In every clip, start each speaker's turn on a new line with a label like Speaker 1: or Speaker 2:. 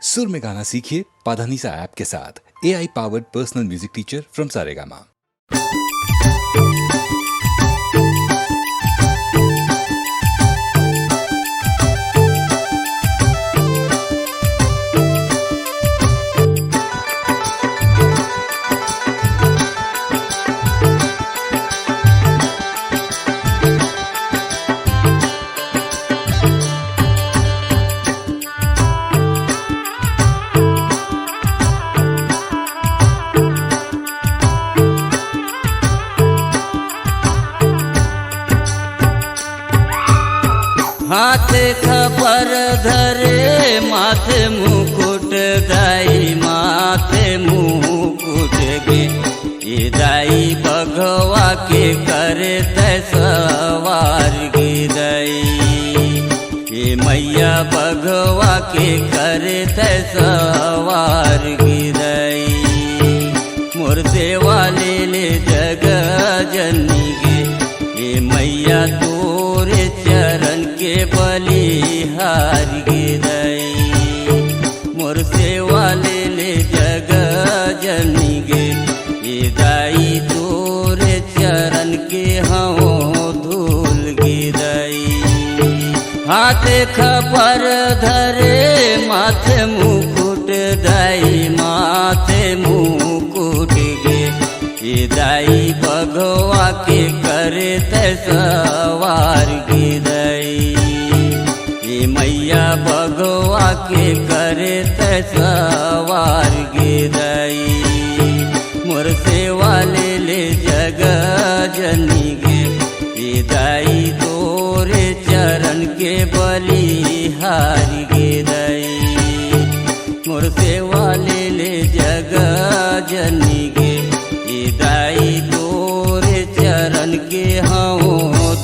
Speaker 1: सुर में गाना सीखिए पाधानीसा ऐप के साथ। AI powered personal music teacher from Saregama.
Speaker 2: हाथ खपर धरे माथे मुकुट दाई माथे मुकुट गे ये दाई भगवा के करे सवार गे दाई ये मैया भगवा के करे सवार गे दाई मोर देवा ले जग जननी गे ये मैया तोरे चरण के बलिहार गे दाई मोर सेवा ले जग जननी गे ये दाई तोरे चरण के हाँ धूल गे दाई हाथ खपर धरे माथे मुकुट दाई माथे मुकुट गे ये दाई भगवा के करे सवार गे दाई ये मैया भगवा के करे सवार गे दाई मोर सेवा ले जग जननी गे ये दाई तोरे चरण के बलिहार गे दाई मोर सेवा ले जग जननी गे ये दाई तोरे चरण के हाँ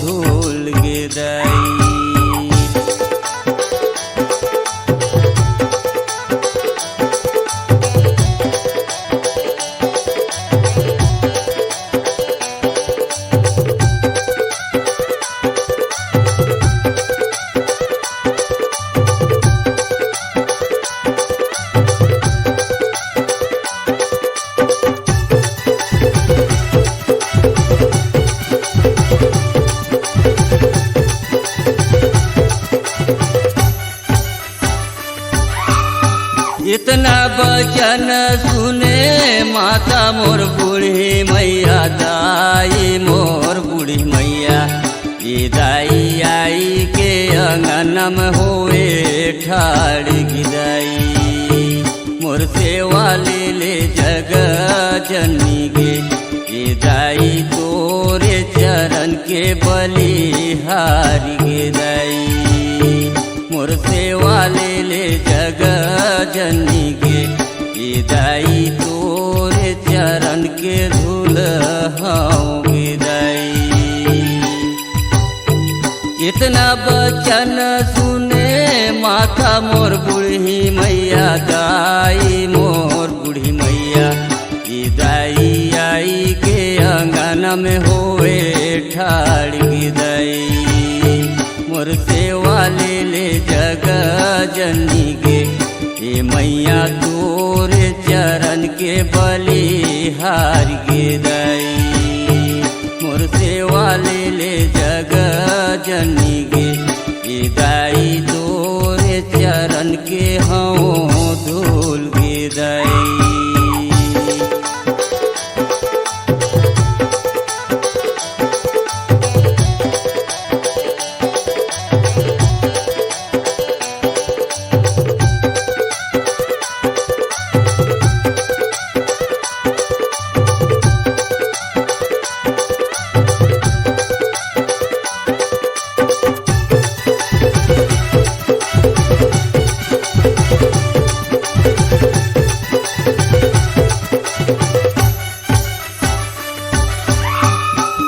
Speaker 2: धूल गे दाई। इतना बचन सुने माता मोर बूढ़ी मैया दाई मोर बूढ़ी मैया ये दाई आई के अंगनम होए ठाड़ गिदाई मोर सेवा ले जग जननी गे ये दाई तोरे चरण के बलिहार गे दाई मोर सेवा ले जग जननी गे ये दाई तोरे चरण के धूल हाँ गे दाई इतना बचन सुने माता मोर बूढ़ी मैया दाई मोर बूढ़ी मैया ये दाई आई के अंगन में होए ठाड़ गे दाई मोर सेवा ले जग जननी गे ये मैया तोरे चरण के बलिहार गे दाई मोर सेवा ले जग जननी गे ये दाई तोरे चरण के हाँ धूल गे दाई।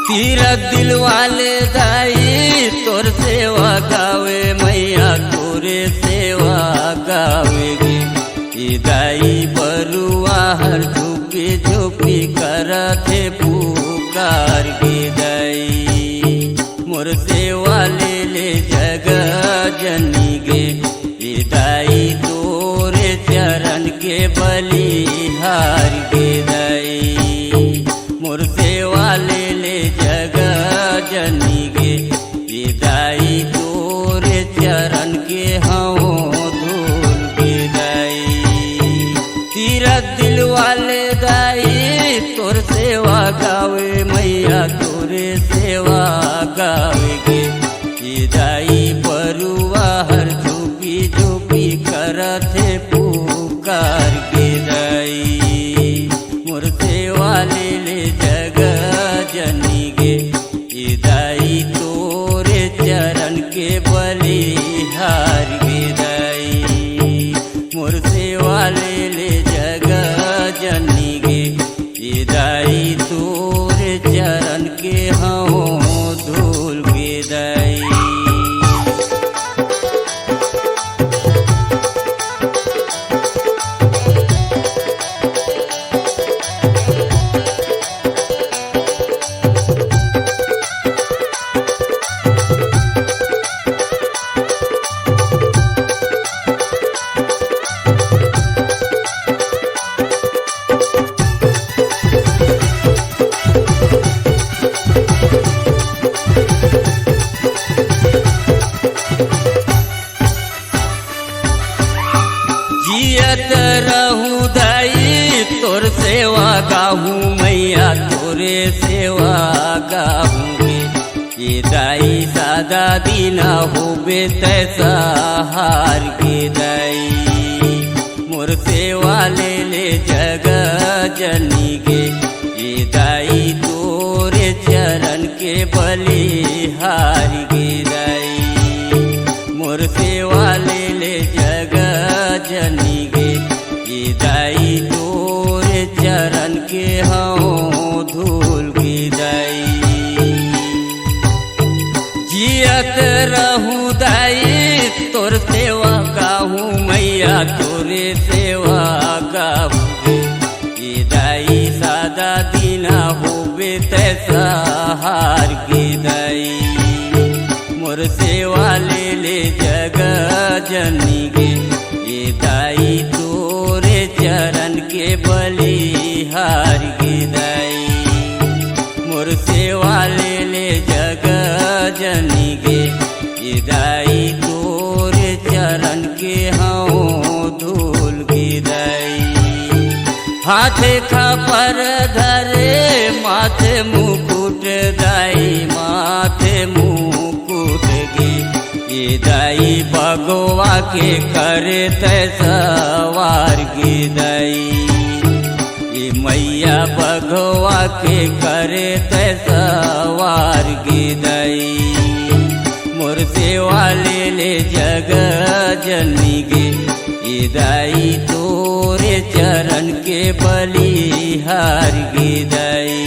Speaker 2: तीरथ दिल वाले दाई तोर सेवा गावे मैया तोरे सेवा गावेगी ये दाई बरुआ हर झुकी झुकी करथे पुकार गे दाई मोर सेवा ले जग जननी गे ये दाई तोरे गावे मैया तोरे सेवा गावे गे। ई दाई बरुआ हर झोपी झोपी करथे पुकार गे दाई मोर सेवा ले ले जग जनी गे। ई दाई तोरे चरण के बलिहार गे दाई मोर सेवा ले ले जग जनी गे। ई दाई तोरे चरण के हाँ धूल गे दाई। जियत रहूं दाई तोर सेवा गाहूँ मैया तोरे सेवा गाहूँ गे। ये दाई सादा दीना होबे तैसा हार गे दाई मोर सेवा ले ले जग जनी गे। ये दाई तोरे चरण के बलिहार गे दाई मोर सेवा ले ले जग जनी गे। ई दाई तोरे चरण के हाँ धूल गे दाई। जियत रहूं दाई तोर सेवा गाहूँ मैया तोरे सेवा गाहूँ गे। ई दाई सादा दीना होबे तैसा हार गे दाई मोर सेवा ले ले जग जनी गे। ये दाई तोरे चरण के बलिहार गे दाई मोर सेवा ले ले जग जनी गे। ये दाई तोरे चरण के हाँ धूल गे दाई हाथे खपर धरे माथे मुकुट दाई माथे मुकुट गे। ये दाई भगवा के करे तैसवार गे दाई ये मैया भगवा के करे तैसवार गे दाई मोर सेवा ले ले जग जनी गे। ये दाई तोरे चरण के बलिहार गे दाई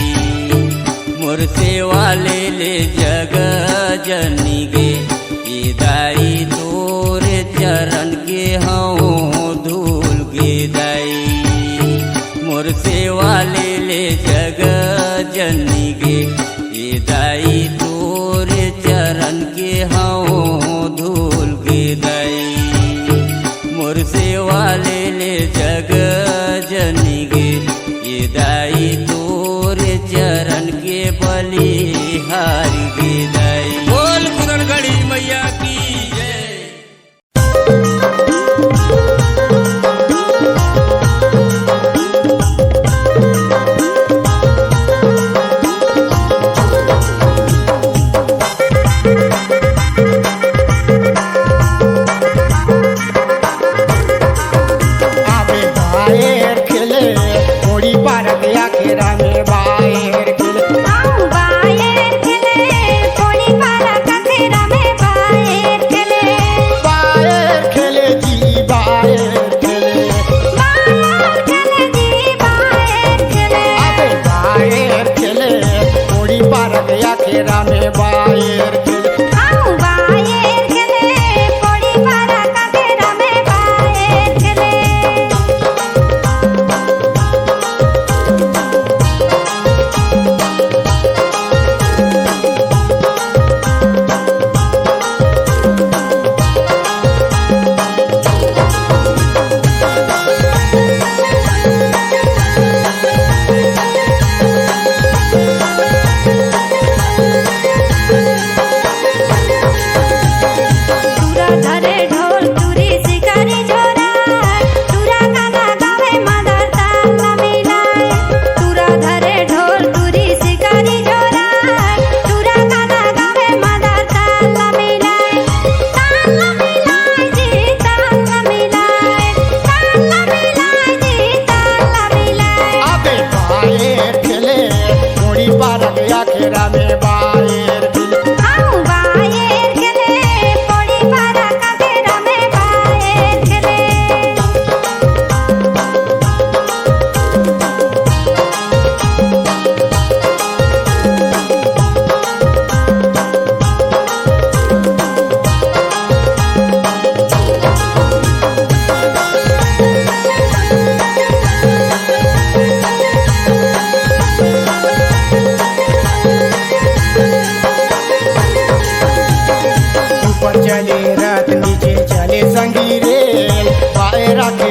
Speaker 2: मोर सेवा ले ले जग जनी गे। ये दाई तोरे चरण के हाँ धूल गे दाई मोर सेवा ले ले जग जनी गे। ये दाई तोरे चरण के हाँ धूल गे दाई मोर सेवा ले ले जग जनी गे। ये दाई तोरे चरण के बलिहार गे दाई। बोल कुदनगढ़ी मैया की जय।
Speaker 3: बाहेर खेले कोणी पार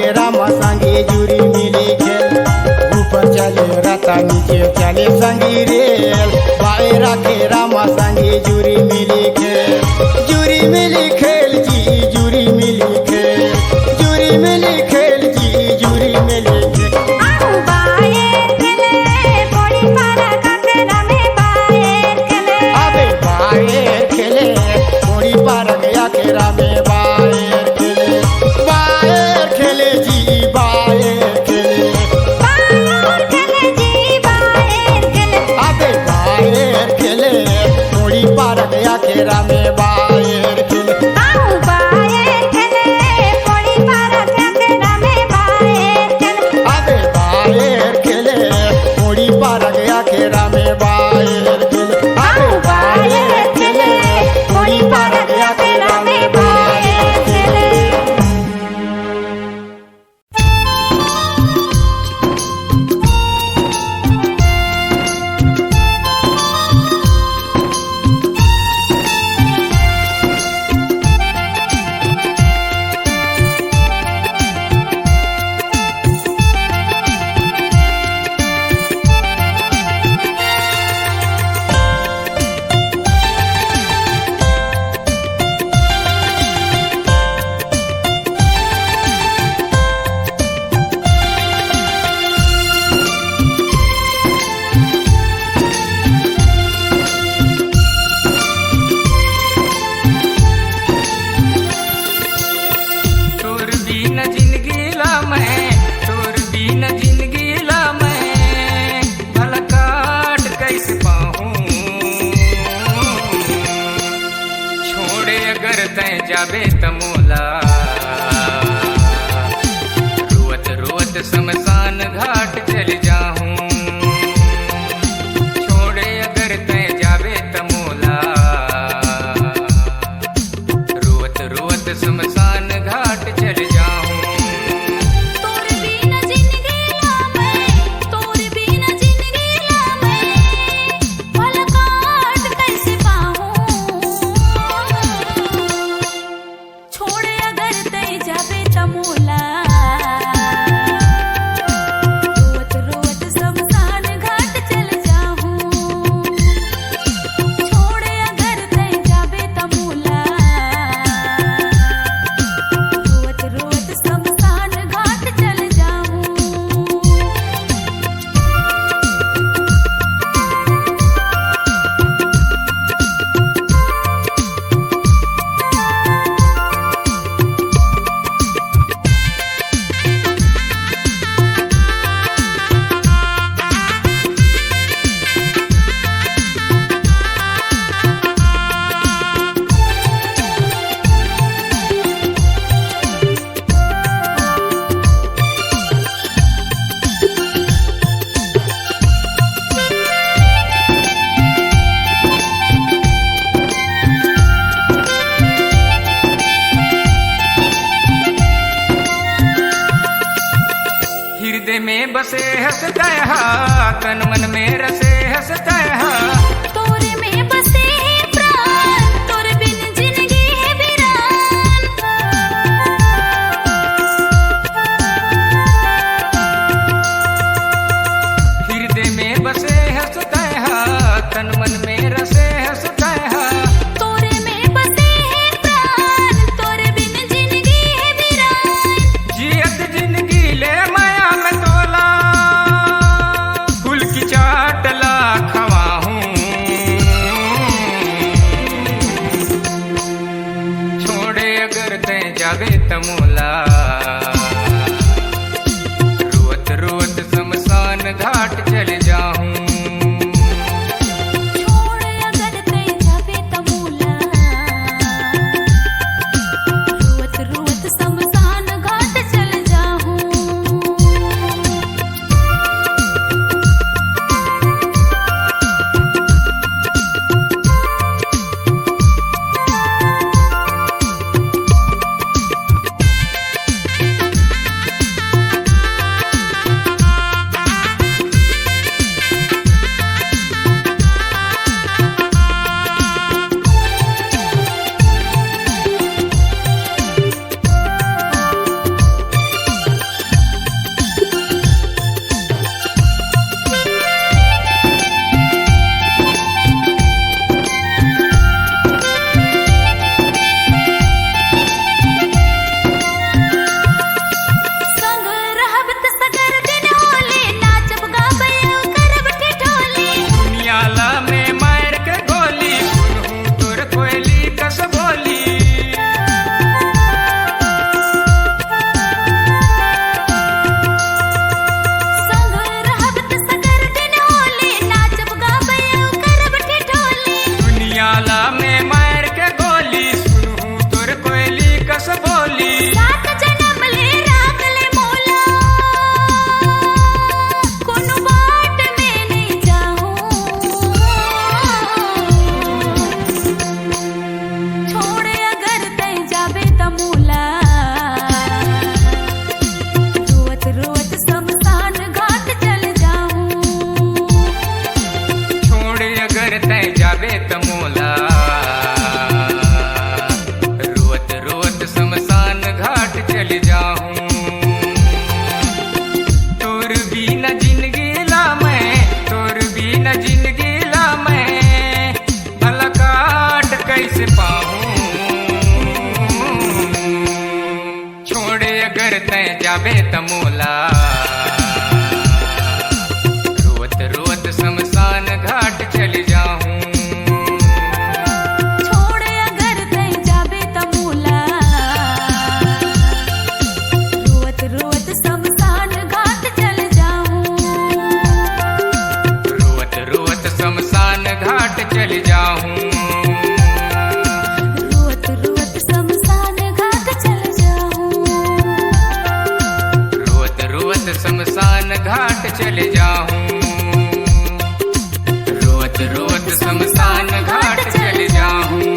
Speaker 3: के रामा संगे जुरी मिली खेल। ऊपर चले रता नीचे चले संगी रेल, बाएं रखे रामा संगे जुरी मिली खेल। जुरी मिली खेल जी जुरी मिली खेल, जुरी मिली खेल जी जुरी मिली खेल। अबे बाएं खेले कोड़ी पार गया के रामे बाएं खेले, बाएं खेले जी बाएं खेले। अबे बाएं खेले कोड़ी पार गया के रामे बाएं खेले। अबे बाएं खेले कोड़ी पार गया के रामे बाएं खेले। अबे बाएं खेले कोड़ी पार गया के रामे बाएं खेले।
Speaker 4: जाबे तमोला रोवत रोवत शमशान घाट चल जाऊं। छोड़े अगर तय जाबे तमोला रोवत रोवत शमशान घाट चल जाऊं। हृदय में बसे हंसता तन मन में रसे हंसता
Speaker 5: तोरे में बसे प्राण तोरे बिन जिंदगी है वीरान।
Speaker 4: हृदय में बसे हंसता तन मन में रसे हंसता
Speaker 5: तोरे में बसे प्राण तोरे बिन जिंदगी है वीरान।
Speaker 4: जियत जिंदगी ले माया में तोला फूल की चाटला खवा हूँ। जाबे तमोला रोत रोत शमशान घाट चल जाऊं
Speaker 5: छोड़ अगर कहीं जाबे तमोला रोत रोत शमशान घाट चल जाऊं
Speaker 4: रोत रोत शमशान घाट चल जाऊं
Speaker 5: रोत रोत शमशान घाट चल जाऊं
Speaker 4: रोत रोत शमशान घाट चल जाऊं रोत रोत शमशान घाट चल जाऊं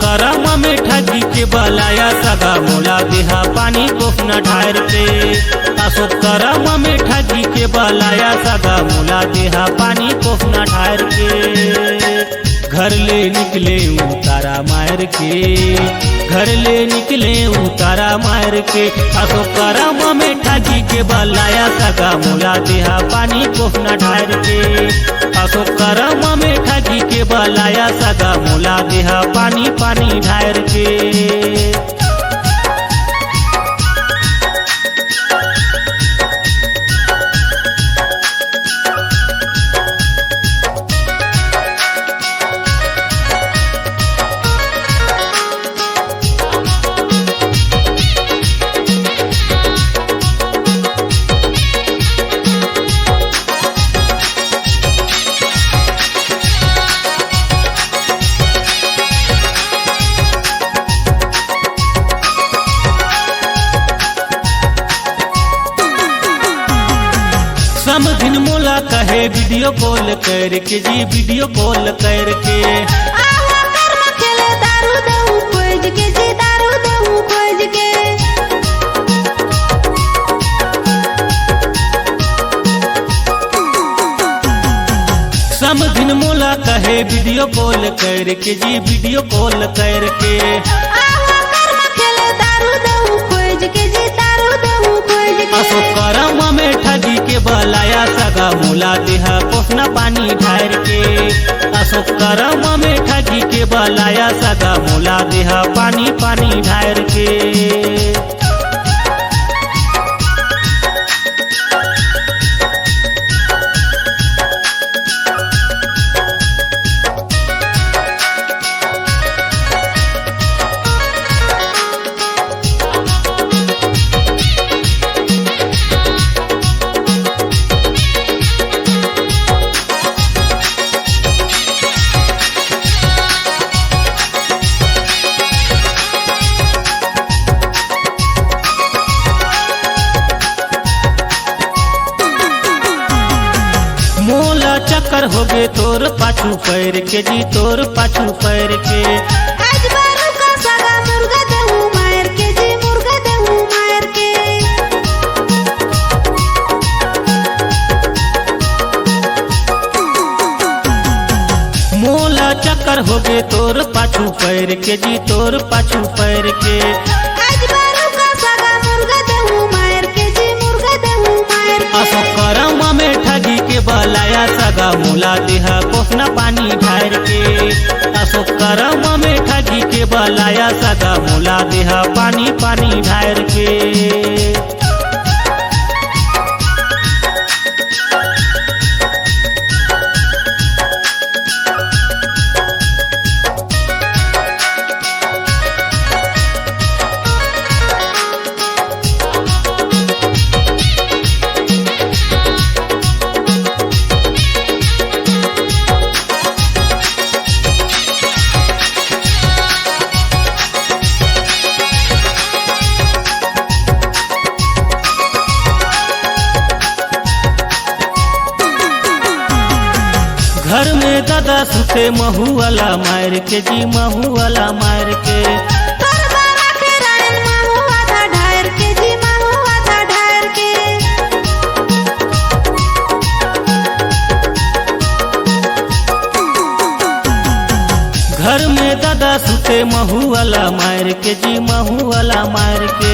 Speaker 6: करम में ठगी के बलाया सगा मोला देहा पानी कोफना ढार पे अशोक करम में ठगी के बलाया सगा मोला देहा पानी कोफना ढार के घर ले निकले उतारा मार के घर ले निकले उतारा मार के अशोक करम में ठगी के बलाया सगा मोला देहा पानी कोफना ढार के अशोक करम में ठगी के बलाया सगा मोला देहा पानी पानी ढार के समधिन मोला कहे वीडियो कॉल करके जी वीडियो कॉल करके
Speaker 5: आवा कर्म खेले दारू दहू खोज के जी दारू दहू खोज के
Speaker 6: समधिन मोला कहे वीडियो कॉल करके जी वीडियो कॉल करके
Speaker 5: आवा कर्म खेले दारू दहू खोज के जी दारू दहू खोज के
Speaker 6: अशोक करम में ठगी के बलाया सगा मोला देहा कोफना पानी ढार के अशोक करम में ठगी के बलाया सगा मोला देहा पानी पानी ढार के मोला चक्कर हो गे तोर पाछू पैर के जी तोर पाछू पैर के
Speaker 5: आज बारू का सगा मुर्गा दहू मार के जी मुर्गा दहू मार के
Speaker 6: मोला चक्कर हो गे तोर पाछू पैर के जी तोर पाछू पैर के
Speaker 5: आज बारू का सगा मुर्गा दहू मार के जी मुर्गा दहू मार के
Speaker 6: अशोक करम में ठगी के बलाया सगा मोला देहा कोफना पानी ढार के अशोक करम में ठगी के बलाया सगा मोला देहा पानी पानी ढार के घर में दादा सुते महू वाला मार के जी महू वाला मार के
Speaker 5: तोर बाबा के रान
Speaker 6: रे महू वाला मार के जी महू वाला मार के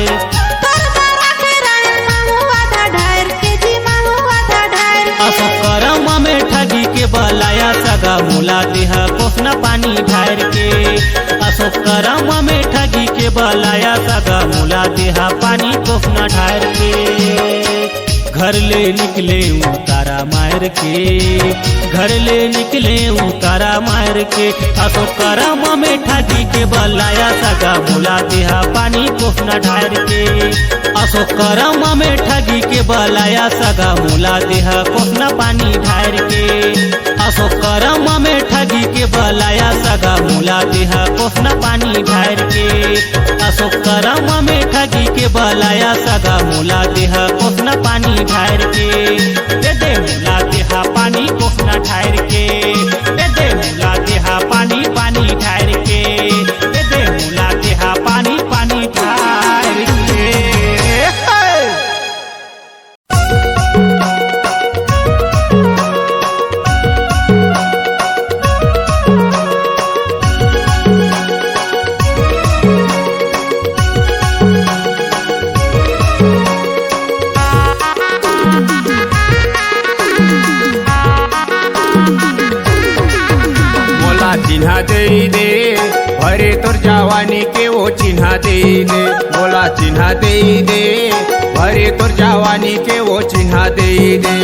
Speaker 6: असो करम में ठगी के बलाया सगा मुला देहा कोसना पानी ढार के असो करम में ठगी के बलाया सगा मुला देहा पानी कोसना ढार के घर ले निकले उतारा मार के घर ले निकले उतारा मार के असो करम में ठगी के बलाया सगा मुला देहा पानी कोसना ढार के असो करम में ठगी के बलाया सगा मुला देहा कोसना पानी ढार के असो करम में ठगी के बलाया सगा मुला देहा कोसना पानी ढार के असो करम में ठगी के बलाया सगा मुला देहा कोसना पानी ढार के दे मुला देहा पानी कोसना ढार के दे मुला देहा पानी पानी ढार के दे मुला देहा पानी पानी ढार के
Speaker 3: चिन्हा दे दे भरे तोर जवानी के वो चिन्हा दे दे बोला चिन्हा दे दे भरे तोर जवानी के वो चिन्हा दे दे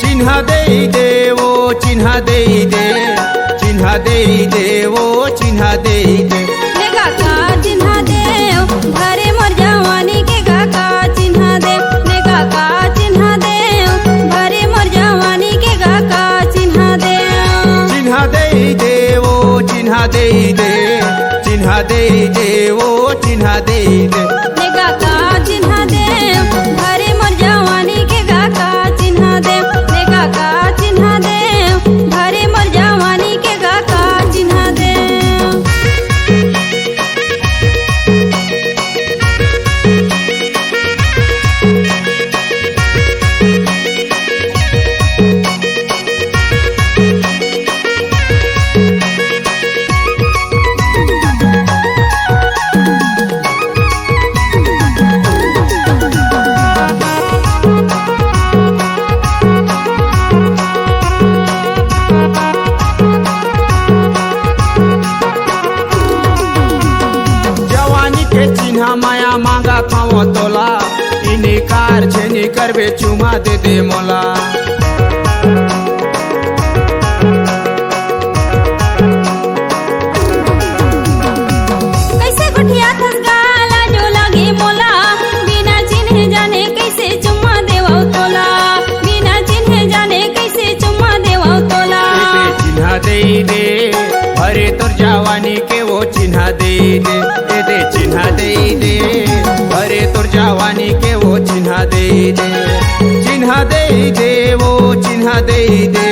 Speaker 3: चिन्हा दे दे वो चिन्हा दे दे चिन्हा दे दे वो चिन्हा दे दे
Speaker 5: चिन्हा दे भरे मोर जवानी के गाका चिन्हा दे गाका चिन्हा दे भरे मोर जवानी के गाका चिन्हा दे
Speaker 3: चिन्हा दे दे वो चिन्हा दे दे चिन्हा दे दे वो चिन्हा दे दे
Speaker 5: गाका चिन्हा दे भरे मोर जवानी के गाका चिन्हा दे गाका चिन्हा दे भरे मोर जवानी के गाका चिन्हा दे
Speaker 3: माया मांगा खाओ तोला इनकार छेनी करबे चुमा दे दे मोला
Speaker 5: कैसे गुठिया थस गाला जो लगे मोला बिना चिन्हे जाने कैसे चुम्मा देवौ तोला बिना चिन्हे जाने कैसे चुम्मा देवौ तोला
Speaker 3: चिन्हा दे दे भरे तोर जवानी के वो चिन्हा दे दे चिन्हा दे दे भरे तोर जवानी के वो चिन्हा दे दे चिन्हा दे दे वो चिन्हा दे दे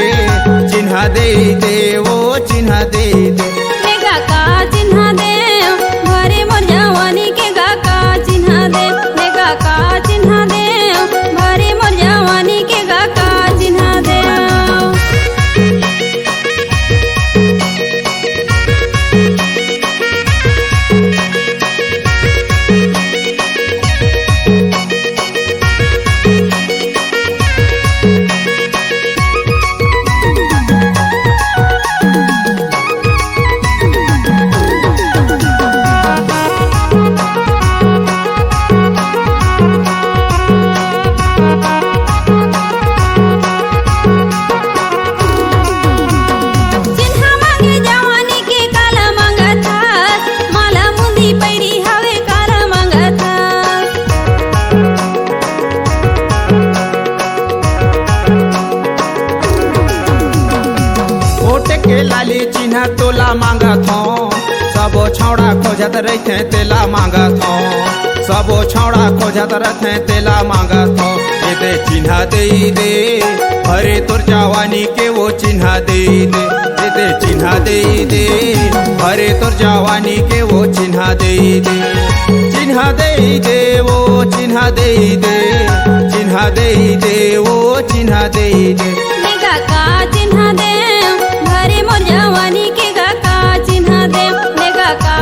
Speaker 3: चिन्हा दे दे वो चिन्हा दे दे
Speaker 5: गाका चिन्हा दे भरे मोर जवानी के गाका चिन्हा दे गाका चिन्हा दे भरे मोर जवानी के गाका चिन्हा दे
Speaker 3: चिन्हा तोला मांगत हो सबो छौड़ा खोजत रहते तेला मांगत हो सबो छौड़ा खोजत रहते तेला मांगत हो ये दे चिन्हा दे दे भरे तोर जवानी के वो चिन्हा दे दे ये दे चिन्हा दे दे भरे तोर जवानी के वो चिन्हा दे दे चिन्हा दे दे वो चिन्हा दे दे चिन्हा दे दे वो चिन्हा दे दे
Speaker 5: गाका चिन्हा दे भरे मोर जवानी के गाका चिन्हा दे गाका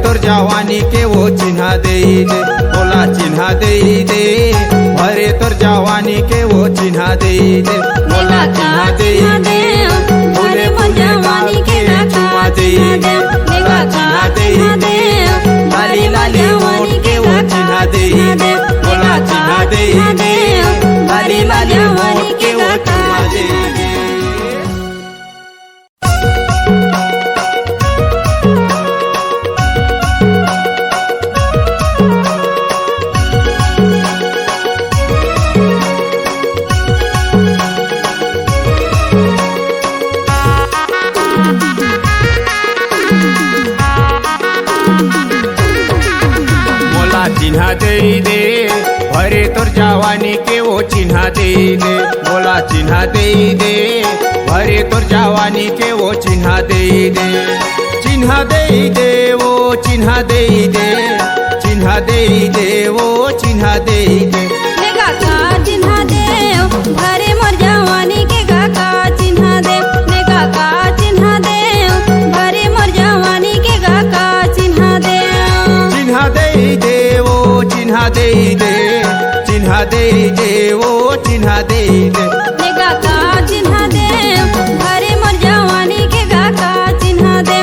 Speaker 3: तोर जवानी के वो चिन्हा दे दे, बोला चिन्हा दे दे, भरे तोर जवानी के वो चिन्हा दे दे, बोला चिन्हा दे दे, फूले फूले गाल के चुमा दे दे, बोला चिन्हा दे दे, लाली लाली मोर के वो चिन्हा दे दे, बोला चिन्हा दे दे, लाली लाली मोर के वो चुमा दे दे। चिन्हा दे दे, भरे तोर जवानी के वो चिन्हा दे दे, बोला चिन्हा दे दे, भरे तोर जवानी के वो चिन्हा दे दे, चिन्हा दे दे वो चिन्हा दे दे, चिन्हा दे दे वो चिन्हा दे दे,
Speaker 5: का चिन्हा दे, भरे मोर जवानी के का चिन्हा दे, का चिन्हा दे, भरे मोर जवानी के का चिन्हा दे,
Speaker 3: चिन्हा दे दे वो चिन्हा दे दे, चिन्हा दे दे वो चिन्हा दे दे,
Speaker 5: का चिन्हा दे, भरे मोर जवानी के का चिन्हा दे,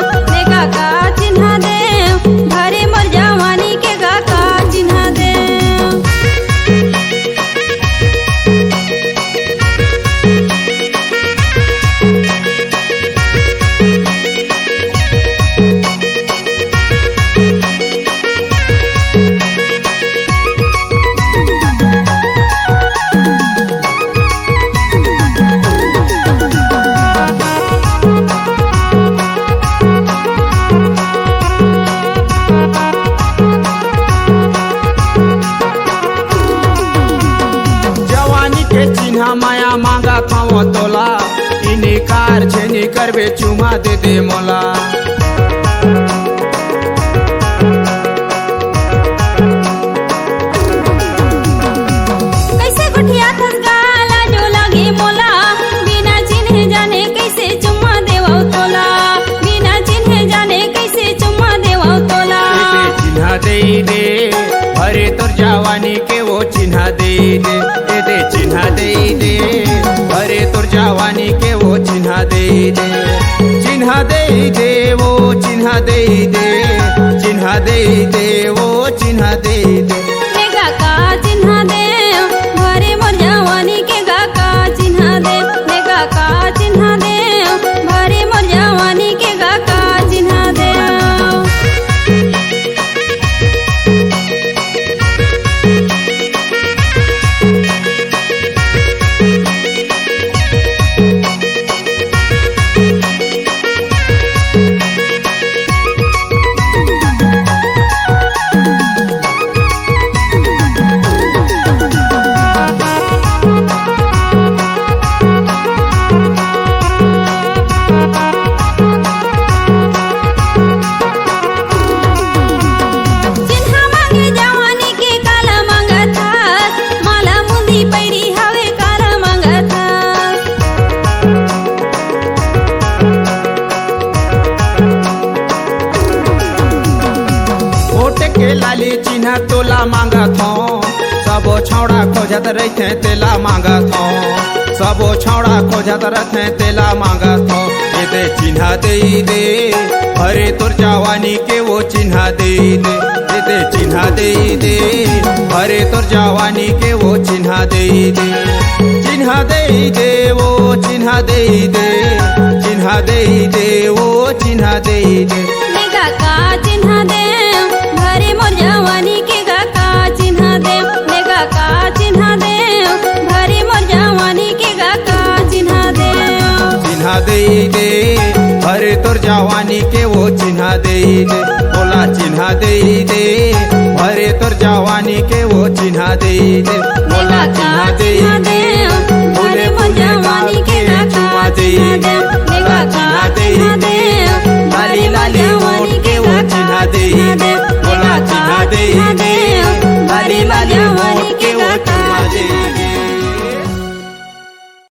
Speaker 5: का चिन्हा दे, भरे मोर जवानी के का चिन्हा दे।
Speaker 3: माया मांगा थाओ तोला, इनकार छेनी करबे चुमा दे दे मोला,
Speaker 5: कैसे गुठिया थस गाला जो लगे मोला, बिना चिन्हे जाने कैसे चुम्मा देवो तोला, बिना चिन्हे जाने कैसे चुम्मा देवो तोला,
Speaker 3: चिन्हा दे दे, भरे तोर जवानी के वो चिन्हा दे दे, दे चिन्हा दे दे, भरे तोर जवानी के वो चिन्हा दे दे, चिन्हा दे दे वो चिन्हा दे दे, चिन्हा दे दे वो चिन्हा दे दे,
Speaker 5: का चिन्हा दे, भरे मोर जवानी के का चिन्हा दे, का चिन्हा दे, भरे मोर जवानी के का चिन्हा दे।
Speaker 3: लाली चिन्हा तोला मांगा थो, सबो छौड़ा खोजत रहते तेला मांगा थो, सबो छौड़ा खोजत रहते तेला मांगा थो, ये दे चिन्हा दे दे, भरे तोर जवानी के वो चिन्हा दे दे, ये दे चिन्हा दे दे, भरे तोर जवानी के वो चिन्हा दे दे, चिन्हा दे दे वो चिन्हा दे दे, चिन्हा दे दे वो चिन्हा दे दे,
Speaker 5: का चिन्हा दे, भरे मोर जवानी के का चिन्हा दे, का चिन्हा दे, भरे मोर जवानी के का चिन्हा दे,
Speaker 3: चिन्हा दे दे, भरे तोर जवानी के वो चिन्हा दे दे, बोला चिन्हा दे दे, भरे तोर जवानी के वो चिन्हा दे दे, बोला चिन्हा दे दे।